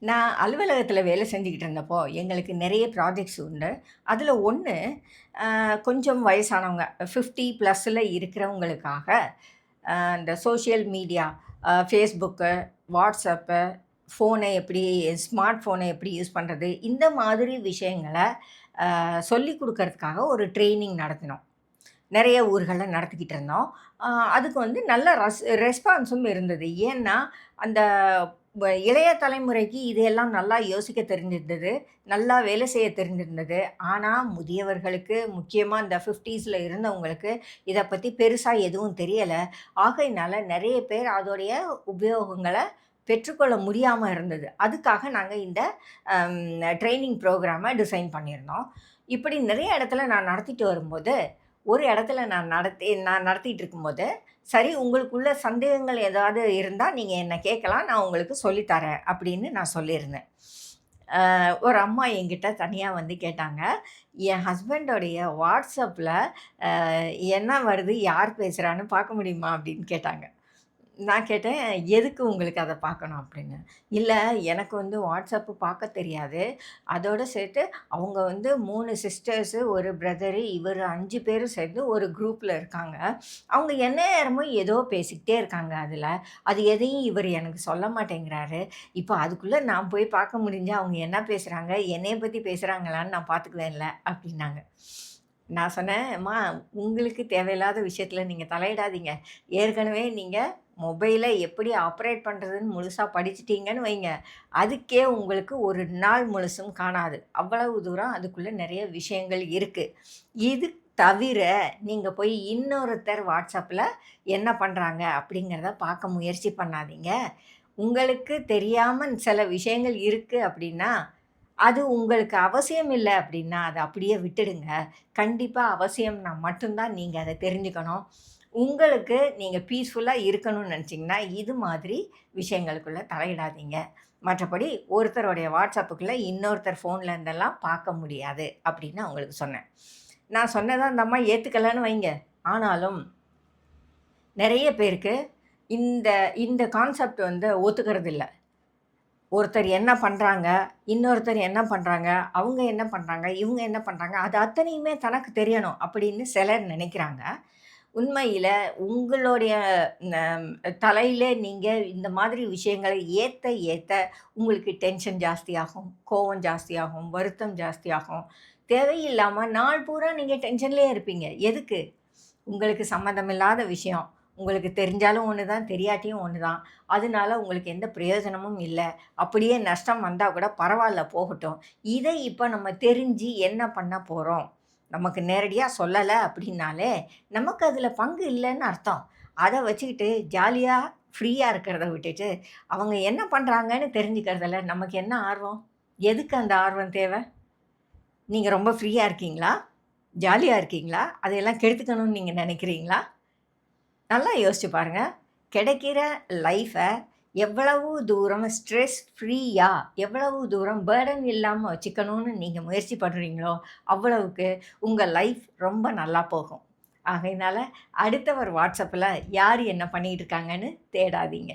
நான் அலுவலகத்தில வேலை செஞ்சுக்கிட்டு இருந்தப்போ, எங்களுக்கு நெறைய ப்ராஜெக்ட்ஸ் உண்டு. அதில ஒண்ணு கொஞ்சம் வயசானவங்க 50 ப்ளஸ்ல இருக்கிறவங்களுக்காக, இந்த சோஷியல் மீடியா Facebookக்கு, WhatsAppு, ஃபோனை எப்படி ஸ்மார்ட் ஃபோனை எப்படி யூஸ் பண்றது? இந்த மாதிரி விஷயங்கள சொல்லிக் குடுக்கறதுக்காக ஒரு ட்ரெய்னிங் நடத்தினோம். நெறைய ஊர்கள்ல நடத்திக்கிட்டு இருந்தோம். அ அதுக்கு வந்து நல்ல ரெஸ்பான்ஸும் இருந்தது. ஏன்னா, அந்த இளைய தலைமுறைக்கு இதையெல்லாம் நல்லா யோசிக்க தெரிஞ்சிருந்தது. நல்லா வேலை செய்ய தெரிஞ்சிருந்தது. ஆனா, முதியவர்களுக்கு முக்கியமா இந்த 50ஸ்ல இருந்தவங்களுக்கு இத பத்தி பெருசா எதுவும் தெரியல. ஆகையினால நெறைய பேர் அதோடைய உபயோகங்கள பெற்றுக்கொள்ள முடியாம இருந்தது. அதுக்காக நாங்க இந்த அம் ட்ரெய்னிங் புரோகிராம டிசைன் பண்ணியிருந்தோம். இப்படி நெறைய இடத்துல நான் நடத்திட்டு வரும்போது ஒரு இடத்துல நான் நடத்திட்டு இருக்கும்போது, "சரி உங்களுக்குள்ள சந்தேகங்கள் ஏதாவது இருந்தா நீங்க என்ன கேட்கலாம். நான் உங்களுக்கு சொல்லி தரேன்." அப்படின்னு நான் சொல்லியிருந்தேன். ஒரு அம்மா என்கிட்ட தனியா வந்து கேட்டாங்க. "என் ஹஸ்பண்டோடைய WhatsAppல என்ன வருது? யார் பேசுறான்னு பார்க்க முடியுமா?" அப்படின்னு கேட்டாங்க. நான் கேட்டேன், "எதுக்கு உங்களுக்கு அத பார்க்கணும்?" அப்படின்னு. "இல்ல, எனக்கு வந்து வாட்ஸ்அப் பார்க்க தெரியாது. அதோட சேர்த்து அவங்க வந்து 3 சிஸ்டர்ஸு, 1 பிரதரு, இவரு 5 பேரும் சேர்ந்து ஒரு குரூப்ல இருக்காங்க. அவங்க எந்நேரமும் ஏதோ பேசிக்கிட்டே இருக்காங்க அதுல. அது எதையும் இவரு எனக்கு சொல்ல மாட்டேங்கிறாரு. இப்ப அதுக்குள்ள நான் போய் பார்க்க முடிஞ்சா அவங்க என்ன பேசுறாங்க? என்னைய பத்தி பேசுறாங்களான்னு நான் பார்த்துக்குவேன்ல." அப்படின்னாங்க. நான் சொன்னேன், "அம்மா, உங்களுக்கு தேவையில்லாத விஷயத்துல நீங்க தலையிடாதீங்க. ஏற்கனவே நீங்க மொபைல எப்படி ஆப்பரேட் பண்றதுன்னு முழுசா படிச்சுட்டீங்கன்னு வைங்க, அதுக்கே உங்களுக்கு ஒரு நாள் முழுசும் காணாது. அவ்வளவு தூரம் அதுக்குள்ள நெறைய விஷயங்கள் இருக்கு. இது தவிர நீங்க போய் இன்னொருத்தர் WhatsAppல என்ன பண்றாங்க அப்படிங்கிறத பார்க்க முயற்சி பண்ணாதீங்க. உங்களுக்கு தெரியாம சில விஷயங்கள் இருக்கு அப்படின்னா, அது உங்களுக்கு அவசியம் இல்ல அப்படின்னா, அத அப்படியே விட்டுடுங்க. கண்டிப்பா அவசியம்னா மட்டும் தான் நீங்க அத தெரிஞ்சுக்கணும். உங்களுக்கு நீங்க பீஸ்ஃபுல்லா இருக்கணும்னு நெனச்சீங்கன்னா, இது மாதிரி விஷயங்களுக்குள்ள தலையிடாதீங்க. மற்றபடி ஒருத்தருடைய WhatsAppக்குள்ள இன்னொருத்தர் ஃபோன்ல இருந்தெல்லாம் பார்க்க முடியாது." அப்படின்னு அவங்களுக்கு சொன்னேன். நான் சொன்னத அந்த அம்மா ஏத்துக்கலன்னு வைங்க. ஆனாலும் நெறைய பேருக்கு இந்த இந்த கான்செப்ட் வந்து ஒத்துக்கிறதில்ல. ஒருத்தர் என்ன பண்றாங்க, இன்னொருத்தர் என்ன பண்றாங்க, அவங்க என்ன பண்றாங்க, இவங்க என்ன பண்றாங்க, அது அத்தனையுமே தனக்கு தெரியணும் அப்படின்னு சிலர் நினைக்கிறாங்க. உண்மையில உங்களுடைய நம் தலையில நீங்க இந்த மாதிரி விஷயங்கள ஏத்த ஏத்த உங்களுக்கு டென்ஷன் ஜாஸ்தியாகும், கோவம் ஜாஸ்தியாகும், வருத்தம் ஜாஸ்தியாகும். தேவையில்லாம நாள் பூரா நீங்க டென்ஷன்லயே இருப்பீங்க. எதுக்கு? உங்களுக்கு சம்மந்தமில்லாத விஷயம். உங்களுக்கு தெரிஞ்சாலும் ஒண்ணு தான், தெரியாட்டியும் ஒண்ணு தான். அதனால உங்களுக்கு எந்த பிரயோஜனமும் இல்ல. அப்படியே நஷ்டம் வந்தா கூட பரவால்ல போகட்டும். இத இப்ப நம்ம தெரிஞ்சு என்ன பண்ண போறோம்? நமக்கு நேரடியா சொல்லல அப்படின்னாலே, நமக்கு அதுல பங்கு இல்லன்னு அர்த்தம். அத வச்சுக்கிட்டு ஜாலியா, ஃப்ரீயா இருக்கிறத விட்டுட்டு, அவங்க என்ன பண்றாங்கன்னு தெரிஞ்சுக்கிறதுல நமக்கு என்ன ஆர்வம்? எதுக்கு அந்த ஆர்வம் தேவ? நீங்க ரொம்ப ஃப்ரீயா இருக்கீங்களா? ஜாலியா இருக்கீங்களா? அதையெல்லாம் கெடுத்துக்கணும்னு நீங்க நெனைக்கிறீங்களா? நல்லா யோசிச்சு பாருங்க. கிடைக்கிற லைஃப எவ்வளவு தூரம் ஸ்ட்ரெஸ் ஃப்ரீயா, எவ்வளவு தூரம் பர்டன் இல்லாம வச்சுக்கணும்னு நீங்க முயற்சி பண்றீங்களோ, அவ்வளவுக்கு உங்க லைஃப் ரொம்ப நல்லா போகும். ஆகையினால அடுத்தவர் WhatsAppல யார் என்ன பண்ணிட்டு இருக்காங்கன்னு தேடாதீங்க.